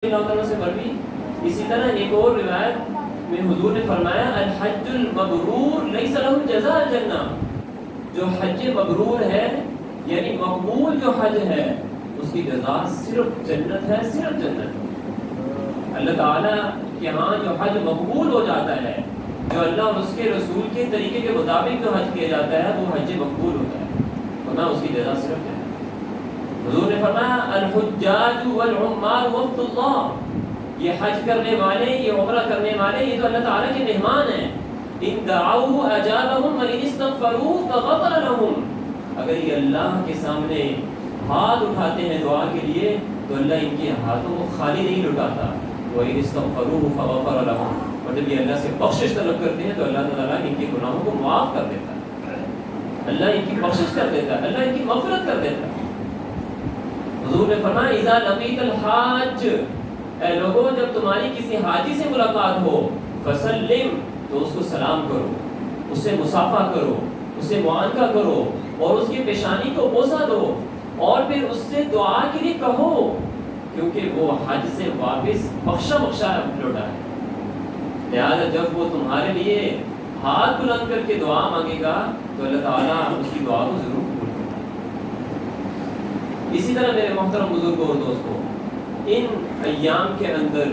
سے مروی. اسی طرح ایک اور روایت میں حضور نے فرمایا الحج المبرور لیس له جزاء الجنہ، جو حج مبرور ہے یعنی مقبول جو حج ہے اس کی جزا صرف جنت ہے، صرف جنت. اللہ تعالیٰ کے ہاں جو حج مقبول ہو جاتا ہے، جو اللہ اور اس کے رسول کے طریقے کے مطابق جو حج کیا جاتا ہے وہ حج مقبول ہوتا ہے، ورنہ اس کی جزا صرف جنت. حضور نے فرمایا الحجاج والعمار وفد اللہ، یہ حج کرنے والے، یہ عمرہ کرنے والے، یہ تو اللہ تعالیٰ کے مہمان ہیں. ان دعوا اجابهم وان استغفروا فغفر لهم، اگر یہ اللہ کے سامنے ہاتھ اٹھاتے ہیں دعا کے لیے تو اللہ ان کے ہاتھوں کو خالی نہیں لٹاتا. وان استغفروا فغفر لهم، اور جب یہ اللہ سے بخشش طلب کرتے ہیں تو اللہ تعالیٰ ان کے گناہوں کو معاف کر دیتا ہے، اللہ ان کی بخشش کر دیتا ہے، اللہ ان کی مغفرت کر دیتا ہے. حضور نے فرمایا اذا لقیت الحاج، اے لوگوں جب تمہاری کسی حاجی سے ملاقات ہو فسلم، تو اس کو سلام کرو، اس سے مصافحہ کرو، اس سے معانقہ کرو اور اس کی پیشانی کو بوسہ دو اور پھر اس سے دعا کے لیے کہو، کیونکہ وہ حج سے واپس بخشا لوٹا ہے. لہٰذا جب وہ تمہارے لیے ہاتھ بلند کر کے دعا مانگے گا تو اللہ تعالیٰ اس کی دعا کو ضرور قبول کرے گا. اسی طرح میرے محترم بزرگوں اور دوستوں، ان ایام کے اندر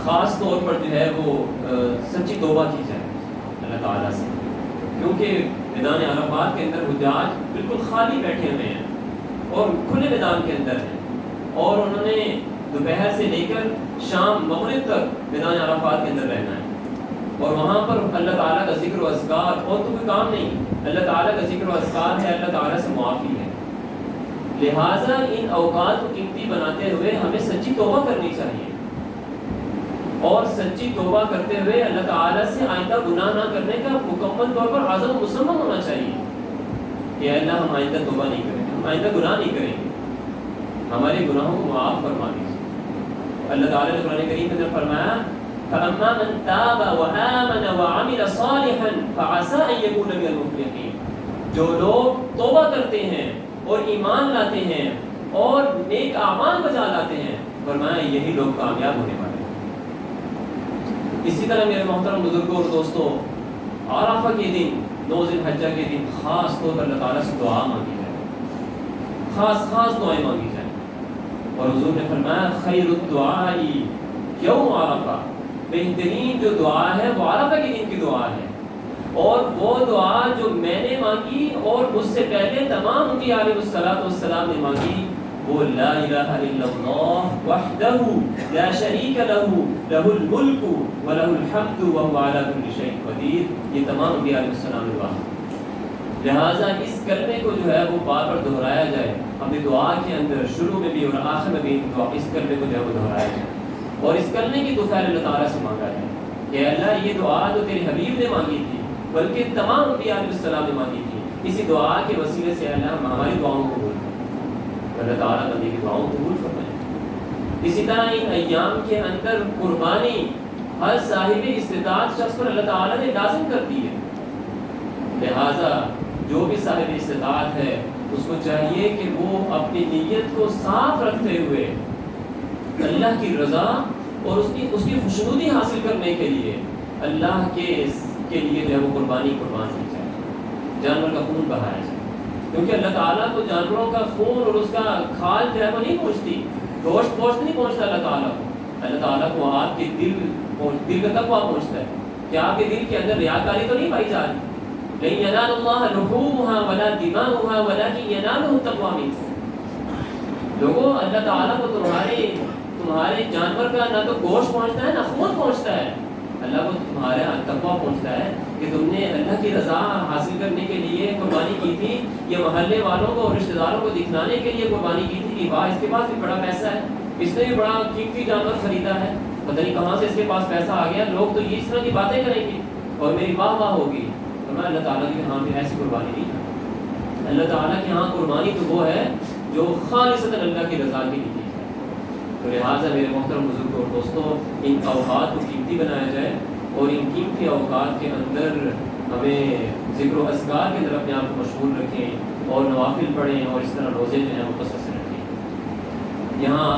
خاص طور پر جو ہے وہ سچی توبہ کی جائے اللہ تعالیٰ سے، کیونکہ میدان عرفات کے اندر حجاج بالکل خالی بیٹھے ہوئے ہیں اور کھلے میدان کے اندر ہیں، اور انہوں نے دوپہر سے لے کر شام مغرب تک میدان عرفات کے اندر رہنا ہے، اور وہاں پر اللہ تعالیٰ کا ذکر و اذکار، اور تو کوئی کام نہیں، اللہ تعالیٰ کا ذکر و اذکار ہے، اللہ تعالیٰ سے معافی ہے. لہٰذا ان اوقات کو قیمتی بناتے ہوئے ہمیں سچی توبہ کرنی چاہیے، اور سچی توبہ کرتے ہوئے اللہ تعالیٰ سے آئندہ گناہ نہ کرنے کا مکمل طور پر عزم و مصمم ہونا چاہیے کہ اللہ ہم آئندہ توبہ نہیں کریں گے، ہم آئندہ گناہ نہیں کریں گے، ہمارے گناہوں کو معاف فرما دیجیے. اللہ تعالیٰ نے قرآن کریم میں فرمایا فَأَمَّا مَن تَابَ وَآمَنَ وَعَمِلَ صَالِحًا فَعَسَىٰ أَن يَكُونَ مِنَ الْمُفْلِحِينَ، جو لوگ توبہ کرتے ہیں اور ایمان لاتے ہیں اور نیک اعمال بجا لاتے ہیں، فرمایا یہی لوگ کامیاب ہونے والے ہیں. اسی طرح میرے محترم بزرگوں اور دوستوں، عرفہ کے دن، 9 ذی الحجہ کے دن خاص طور پر اللہ تعالیٰ سے دعا مانگی جائے، خاص دعائیں مانگی جائیں. اور حضور نے فرمایا خیر الدعاء یوم عرفہ، بہترین جو دعا ہے وہ عرفہ کے دن کی دعا ہے، اور وہ دعا جو میں نے مانگی اور مجھ سے پہلے تمام انبیاء علیہ الصلوۃ والسلام نے مانگی، وہ لا الہ الا اللہ وحدہ لا شریک لہ لہ الملک ولہ الحمد وہو علی کل شیء قدیر، یہ تمام انبیاء علیہ السلام نے دعا. لہٰذا اس کلمے کو جو ہے وہ بار بار دہرایا جائے اپنی دعا کے اندر، شروع میں بھی اور آخر میں بھی اس کلمے کو جو ہے وہ دہرایا جائے، اور اس کلمے کی دعا اللہ تعالیٰ سے مانگا جائے کہ اللہ یہ دعا جو تیرے حبیب نے مانگی تھی بلکہ تمام انبیاء علیہ السلام نے مانگی تھی، اسی دعا کے وسیلے سے اللہ ہماری دعاؤں کو قبول فرمائے، اللہ تعالیٰ بندے کی دعاؤں کو قبول فرمائے. اسی طرح ان ایام کے اندر قربانی ہر صاحب استطاعت شخص پر اللہ تعالیٰ نے لازم کر دی ہے. لہٰذا جو بھی صاحب استطاعت ہے اس کو چاہیے کہ وہ اپنی نیت کو صاف رکھتے ہوئے اللہ کی رضا اور اس کی خوشنودی حاصل کرنے کے لیے اللہ کے لیے جو ہے وہ قربان کی جائے، جانور کا خون بہایا جائے، کیونکہ اللہ تعالیٰ کو جانوروں کا خون اور اس کا کھال جو ہے وہ نہیں پہنچتی، گوشت نہیں پہنچتا اللہ تعالیٰ کو. اللہ تعالیٰ کو آپ کے دل کا تقویٰ پہنچتا ہے کہ آپ کے دل کے اندر ریاکاری تو نہیں پائی جا رہی. لن ینال اللہ لحومها ولا دماؤها ولکن ینالہ التقویٰ منکم. لوگوں اللہ تعالیٰ کو تمہارے جانور کا نہ تو گوشت پہنچتا ہے نہ خون پہنچتا ہے، اللہ کو تمہارا تقویٰ پہنچتا ہے کہ تم نے اللہ کی رضا حاصل کرنے کے لیے قربانی کی تھی، یا محلے والوں کو اور رشتہ داروں کو دکھلانے کے لیے قربانی کی تھی کہ واہ اس کے پاس بھی بڑا پیسہ ہے، اس نے بھی بڑا قیمتی جانور خریدا ہے، پتہ نہیں کہاں سے اس کے پاس پیسہ آ گیا، لوگ تو یہ اس طرح کی باتیں کریں گے اور میری واہ ہوگی. اللہ تعالیٰ کے ہاں بھی ایسی قربانی نہیں ہے. اللہ تعالیٰ کے ہاں قربانی تو وہ ہے جو خالصتاً اللہ کی رضا کے لیے ہے. تو لہٰذا میرے محترم بزرگوں اور دوستوں، ان اوقات کو قیمتی بنایا جائے، اور ان قیمتی اوقات کے اندر ہمیں ذکر و اذکار کے اندر اپنے آپ کو مشغول رکھیں اور نوافل پڑھیں، اور اس طرح روزے جو ہیں وہ مسلسل رکھیں. یہاں